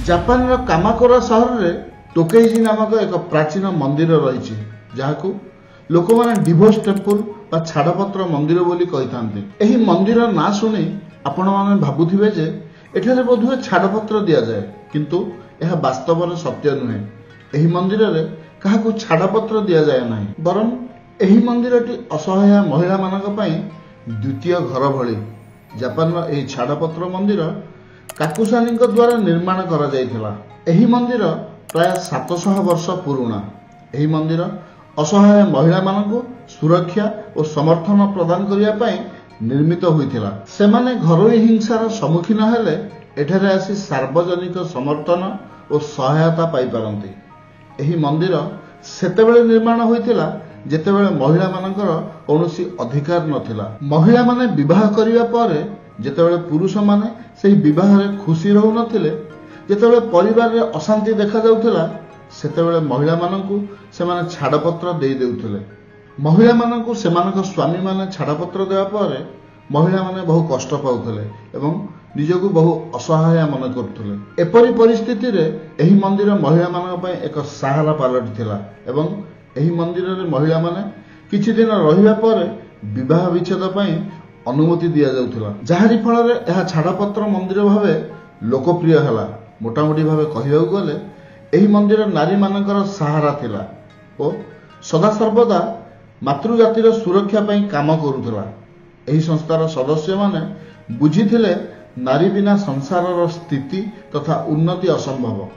Japan कामाकोरा सहर में टोकेइजी नामक एक प्राचीन मंदिर रही जहां लोक मैंने डिवोर्स टेम्पल बा छाड़पत्र मंदिर बोली कही था। मंदिर ना शुणी आपण मैंने भावुवे जे एठारे बोधुए छाड़पत्र दि जाए किंतु यह वास्तव में सत्य नुहे। यही मंदिर में क्या छाड़पत्र दि जाए ना बरं यही मंदिरटी असहाय महिला मानक द्वितीय घर भली। जापान यही छाड़पत्र मंदिर काकुसानी द्वारा निर्माण करा जायथिला। एही मंदिर प्राय 700 वर्ष पुराना। एही मंदिर असहाय महिला मानक सुरक्षा और समर्थन प्रदान करिया पई निर्मित होइथिला। सेमाने घरोई हिंसार सम्मुखीन हेले एठारे आसी सार्वजनिक समर्थन और सहायता पाई पारंती। एही मंदिर सेतेबेले निर्माण होइथिला जेतेबेले महिला मानकर कौनसी अधिकार नथिला। महिला माने विवाह करिया परे जेतेबेले पुरुष माने सेही विवाह रे खुशी रहु नथिले, जेतेबेले परिवार रे अशांति देखा जाउथिला सेतेबेले महिला मानकु सेमाने छाड़पत्र देई देउथिले। महिला मानकु सेमानक स्वामी माने छाड़पत्र देवा परे महिला माने बहु कष्ट पाउथिले एवं निजकु बहु असहाय मन करथुले। एपरि परिस्थिति रे एही मंदिर महिला मानक पय एक सहारा पालटिथिला एवं एही मंदिर रे महिला माने किछि दिन रहिबा परे विवाह विच्छेद पय अनुमति दिया जाउथिला, जहारी फल रे एहा छाड़पत्र मंदिर भावे लोकप्रिय हला। मोटामोटी भावे कहिबाकु गले एही मंदिर नारी मानकर सहारा थिला ओ सदा सर्वदा मातृजातिर सुरक्षा पय काम करूथिला। एही संस्थार सदस्य माने बुझिथिले नारी बिना संसारर स्थिति तथा उन्नति असंभव।